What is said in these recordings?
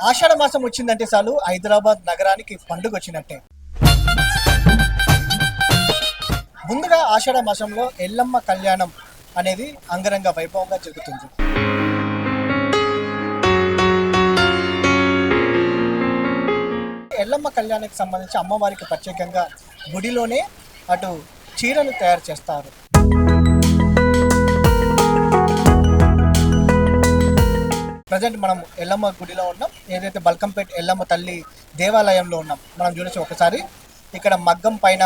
ఆషాఢ మాసం వచ్చిందంటే చాలు హైదరాబాద్ నగరానికి పండుగ వచ్చినట్టే. ముందుగా ఆషాఢ మాసంలో ఎల్లమ్మ కళ్యాణం అనేది అంగరంగ వైభవంగా జరుగుతుంది. ఎల్లమ్మ కళ్యాణానికి సంబంధించి అమ్మవారికి ప్రత్యేకంగా గుడిలోనే అటు చీరలు తయారు చేస్తారు. ప్రజెంట్ మనం ఎల్లమ్మ గుడిలో ఉన్నాం. ఏదైతే బల్కంపేట ఎల్లమ్మ తల్లి దేవాలయంలో ఉన్నాం. మనం చూడొచ్చు ఒకసారి ఇక్కడ మగ్గం పైన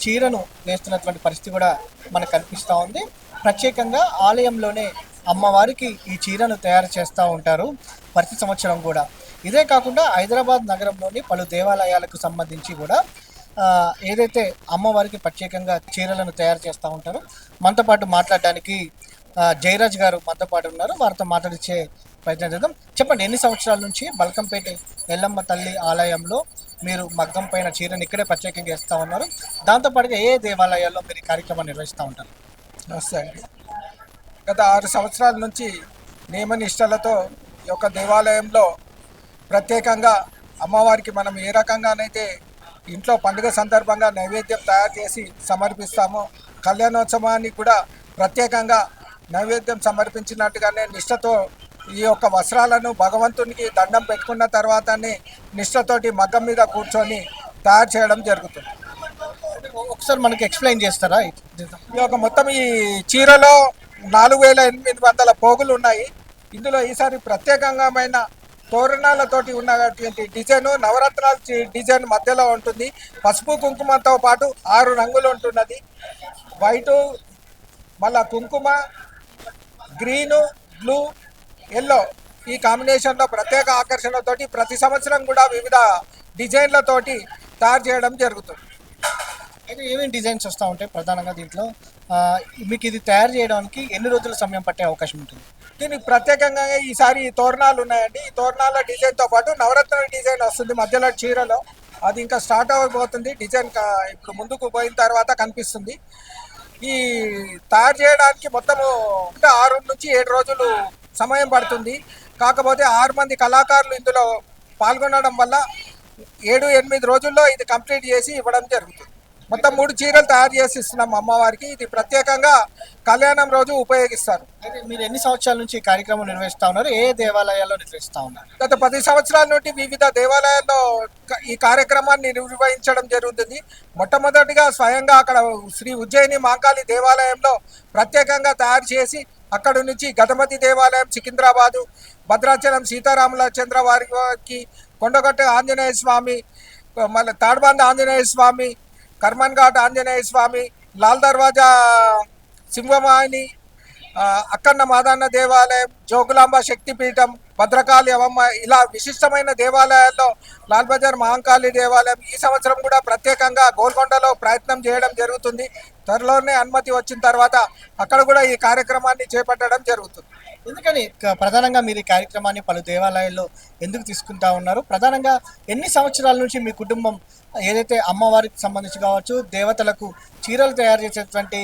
చీరను వేస్తున్నటువంటి పరిస్థితి కూడా మనకు కనిపిస్తూ ఉంది. ప్రత్యేకంగా ఆలయంలోనే అమ్మవారికి ఈ చీరను తయారు చేస్తూ ఉంటారు ప్రతి సంవత్సరం కూడా. ఇదే కాకుండా హైదరాబాద్ నగరంలోని పలు దేవాలయాలకు సంబంధించి కూడా ఏదైతే అమ్మవారికి ప్రత్యేకంగా చీరలను తయారు చేస్తూ ఉంటారో మనతో పాటు మాట్లాడడానికి జయరాజ్ గారు మనతో పాటు ఉన్నారు. వారితో మాట్లాడించే ప్రయత్నం చేద్దాం. చెప్పండి, ఎన్ని సంవత్సరాల నుంచి బల్కంపేట ఎల్లమ్మ తల్లి ఆలయంలో మీరు మగ్గం పైన చీరను ఇక్కడే ప్రత్యేకంగా వేస్తూ ఉన్నారు? దాంతోపాటుగా ఏ దేవాలయాల్లో మీరు ఈ కార్యక్రమాన్ని నిర్వహిస్తూ ఉంటారు? నమస్తే అండి. గత 6 సంవత్సరాల నుంచి నియమనిష్టలతో ఈ యొక్క దేవాలయంలో ప్రత్యేకంగా అమ్మవారికి మనం ఏ రకంగానైతే ఇంట్లో పండుగ సందర్భంగా నైవేద్యం తయారు చేసి సమర్పిస్తామో, కళ్యాణోత్సవానికి కూడా ప్రత్యేకంగా నైవేద్యం సమర్పించినట్టుగానే నిష్టతో ఈ యొక్క వస్త్రాలను భగవంతునికి దండం పెట్టుకున్న తర్వాతనే నిష్టతోటి మగ్గం మీద కూర్చొని తయారు చేయడం జరుగుతుంది. ఒకసారి మనకి ఎక్స్ప్లెయిన్ చేస్తారా? ఈ యొక్క మొత్తం ఈ చీరలో 4800 పోగులు ఉన్నాయి. ఇందులో ఈసారి ప్రత్యేకమైన తోరణాలతోటి ఉన్నటువంటి డిజైన్ నవరత్నాల డిజైన్ మధ్యలో ఉంటుంది. పసుపు కుంకుమతో పాటు 6 రంగులు ఉంటున్నది. వైటు, మళ్ళా కుంకుమ, గ్రీను, బ్లూ, ఎల్లో ఈ కాంబినేషన్లో ప్రత్యేక ఆకర్షణతోటి ప్రతి సంవత్సరం కూడా వివిధ డిజైన్లతోటి తయారు చేయడం జరుగుతుంది. అయితే ఏమేమి డిజైన్స్ వస్తూ ఉంటాయి ప్రధానంగా దీంట్లో? మీకు ఇది తయారు చేయడానికి ఎన్ని రోజుల సమయం పట్టే అవకాశం ఉంటుంది? దీనికి ప్రత్యేకంగా ఈసారి తోరణాలు ఉన్నాయండి. ఈ తోరణాల డిజైన్తో పాటు నవరత్న డిజైన్ వస్తుంది మధ్యలో చీరలో. అది ఇంకా స్టార్ట్ అవ్వబోతుంది. డిజైన్ ఇప్పుడు ముందుకు పోయిన తర్వాత కనిపిస్తుంది. ఈ తయారు చేయడానికి మొత్తము 6 నుంచి 7 రోజులు సమయం పడుతుంది. కాకపోతే 6 మంది కళాకారులు ఇందులో పాల్గొనడం వల్ల 7-8 రోజుల్లో ఇది కంప్లీట్ చేసి ఇవ్వడం జరుగుతుంది. మొత్తం 3 చీరలు తయారు చేసి ఇస్తున్నాం అమ్మవారికి. ఇది ప్రత్యేకంగా కళ్యాణం రోజు ఉపయోగిస్తారు. అయితే మీరు ఎన్ని సంవత్సరాల నుంచి ఈ కార్యక్రమం నిర్వహిస్తూ ఉన్నారు? ఏ దేవాలయాల్లో నిర్వహిస్తూ ఉన్నారు? గత 10 సంవత్సరాల నుండి వివిధ దేవాలయాల్లో ఈ కార్యక్రమాన్ని నిర్వహించడం జరుగుతుంది. మొట్టమొదటిగా స్వయంగా అక్కడ శ్రీ ఉజ్జయిని మహంకాళి దేవాలయంలో ప్రత్యేకంగా తయారు చేసి అక్కడి నుంచి గజపతి దేవాలయం సికింద్రాబాదు, భద్రాచలం సీతారాముల చంద్ర వారికి, కొండగట్ట ఆంజనేయ స్వామి, మళ్ళీ తాడ్బంద ఆంజనేయ స్వామి, కర్మన్ ఘాట్ ఆంజనేయ స్వామి, లాల్ దర్వాజా సింహమాయిని, అక్కన్న మాదన్న దేవాలయం, జోగులాంబ శక్తిపీఠం, భద్రకాళి అవమ్మ ఇలా విశిష్టమైన దేవాలయాల్లో లాల్ బజార్ మహంకాళి దేవాలయం ఈ సంవత్సరం కూడా ప్రత్యేకంగా గోల్కొండలో ప్రయత్నం చేయడం జరుగుతుంది. త్వరలోనే అనుమతి వచ్చిన తర్వాత అక్కడ కూడా ఈ కార్యక్రమాన్ని చేపట్టడం జరుగుతుంది. ఎందుకని ప్రధానంగా మీరు ఈ కార్యక్రమాన్ని పలు దేవాలయాల్లో ఎందుకు తీసుకుంటా ఉన్నారు? ప్రధానంగా ఎన్ని సంవత్సరాల నుంచి మీ కుటుంబం ఏదైతే అమ్మవారికి సంబంధించి కావచ్చు, దేవతలకు చీరలు తయారు చేసేటువంటి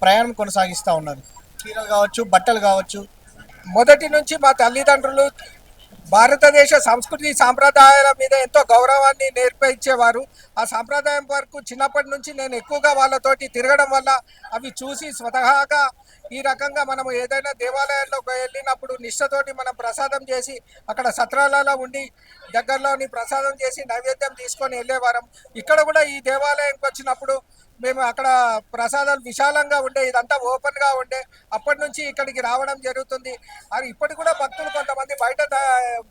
ప్రయాణం కొనసాగిస్తూ ఉన్నారు? చీరలు కావచ్చు, బట్టలు కావచ్చు. మొదటి నుంచి మా తల్లిదండ్రులు భారతదేశ సంస్కృతి సాంప్రదాయాల మీద ఎంతో గౌరవాన్ని నేర్పించేవారు. ఆ సాంప్రదాయం వరకు చిన్నప్పటి నుంచి నేను ఎక్కువగా వాళ్ళతోటి తిరగడం వల్ల అవి చూసి స్వతహాగా ఈ రకంగా మనం ఏదైనా దేవాలయాల్లో వెళ్ళినప్పుడు నిష్ఠతోటి మనం ప్రసాదం చేసి అక్కడ సత్రాలలో ఉండి దగ్గరలోని ప్రసాదం చేసి నైవేద్యం తీసుకొని వెళ్ళేవారం. ఇక్కడ కూడా ఈ దేవాలయంకి వచ్చినప్పుడు మేము అక్కడ ప్రసాదాలు విశాలంగా ఉండే, ఇదంతా ఓపెన్గా ఉండే, అప్పటి నుంచి ఇక్కడికి రావడం జరుగుతుంది. అది ఇప్పటికి కూడా భక్తులు కొంతమంది బయట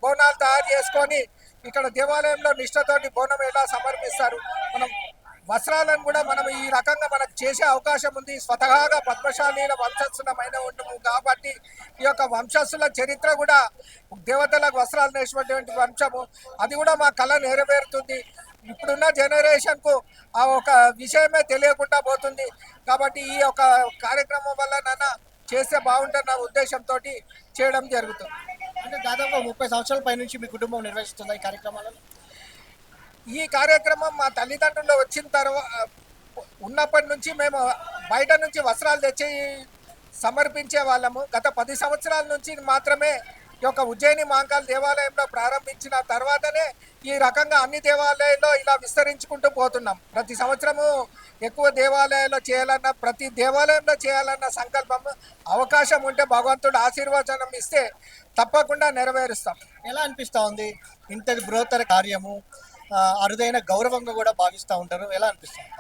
బోనాలు తయారు చేసుకొని ఇక్కడ దేవాలయంలో నిష్ఠతోటి బోనం ఎలా సమర్పిస్తారు. మనం వస్త్రాలను కూడా మనం ఈ రకంగా మనకు చేసే అవకాశం ఉంది. స్వతహాగా పద్మశాలీల వంశస్థులమైన ఉంటాము కాబట్టి ఈ యొక్క వంశస్థుల చరిత్ర కూడా దేవతలకు వస్త్రాలు నేసినటువంటి వంశము, అది కూడా మా కళ నెరవేరుతుంది. ఇప్పుడున్న జనరేషన్కు ఆ ఒక విషయమే తెలియకుండా పోతుంది. కాబట్టి ఈ యొక్క కార్యక్రమం వల్ల నాన్న చేస్తే బాగుంటున్న ఉద్దేశంతో చేయడం జరుగుతుంది. అంటే దాదాపు 30 సంవత్సరాల పై నుంచి మీ కుటుంబం నిర్వహిస్తుంది ఈ కార్యక్రమాలను? ఈ కార్యక్రమం మా తల్లిదండ్రులు వచ్చిన తర్వాత ఉన్నప్పటి నుంచి మేము బయట నుంచి వస్త్రాలు తెచ్చి సమర్పించే వాళ్ళము. గత 10 సంవత్సరాల నుంచి మాత్రమే ఈ యొక్క ఉజ్జయిని మహంకాళి దేవాలయంలో ప్రారంభించిన తర్వాతనే ఈ రకంగా అన్ని దేవాలయాల్లో ఇలా విస్తరించుకుంటూ పోతున్నాం. ప్రతి సంవత్సరము ఎక్కువ దేవాలయాల్లో చేయాలన్న, ప్రతి దేవాలయంలో చేయాలన్న సంకల్పం, అవకాశం ఉంటే భగవంతుడు ఆశీర్వచనం ఇస్తే తప్పకుండా నెరవేరుస్తాం. ఎలా అనిపిస్తూ ఉంది ఇంతటి బృహత్తర కార్యము, అరుదైన గౌరవంగా కూడా భావిస్తూ ఉంటారు, ఎలా అనిపిస్తుంది?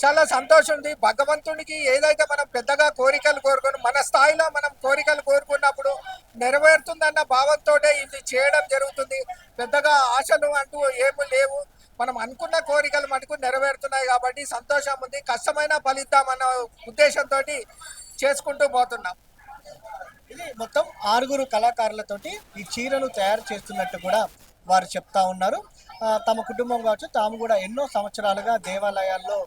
చాలా సంతోషం ఉంది. భగవంతునికి ఏదైతే మనం పెద్దగా కోరికలు కోరుకుని మన స్థాయిలో మనం కోరికలు కోరుకున్నప్పుడు నెరవేరుతుందన్న భావంతో ఇది చేయడం జరుగుతుంది. పెద్దగా ఆశలు అంటూ ఏమీ లేవు. మనం అనుకున్న కోరికలు మటుకు నెరవేరుతున్నాయి కాబట్టి సంతోషం ఉంది. కష్టమైన ఫలితం అన్న ఉద్దేశంతో చేసుకుంటూ పోతున్నాం. ఇది మొత్తం 6 కళాకారులతోటి ఈ చీరను తయారు చేస్తున్నట్టు కూడా వారు చెప్తా ఉన్నారు. తమ కుటుంబం కావచ్చు, తాము కూడా ఎన్నో సంవత్సరాలుగా దేవాలయాల్లో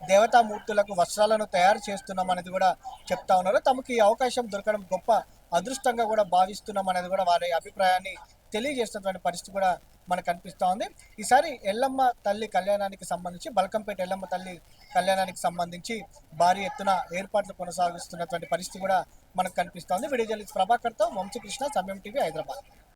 దేవతామూర్తులకు వస్త్రాలను తయారు చేస్తున్నాం అనేది కూడా చెప్తా ఉన్నారు. తమకు ఈ అవకాశం దొరకడం గొప్ప అదృష్టంగా కూడా భావిస్తున్నాం అనేది కూడా వారి అభిప్రాయాన్ని తెలియజేస్తున్నటువంటి పరిస్థితి కూడా మనకు కనిపిస్తూ ఉంది. ఈసారి ఎల్లమ్మ తల్లి కళ్యాణానికి సంబంధించి, బల్కంపేట ఎల్లమ్మ తల్లి కళ్యాణానికి సంబంధించి భారీ ఎత్తున ఏర్పాట్లు కొనసాగిస్తున్నటువంటి పరిస్థితి కూడా మనకు కనిపిస్తూ ఉంది. వీడియో జర్నలిస్ట్ ప్రభాకర్తో వంశీకృష్ణ, సమయం టీవీ, హైదరాబాద్.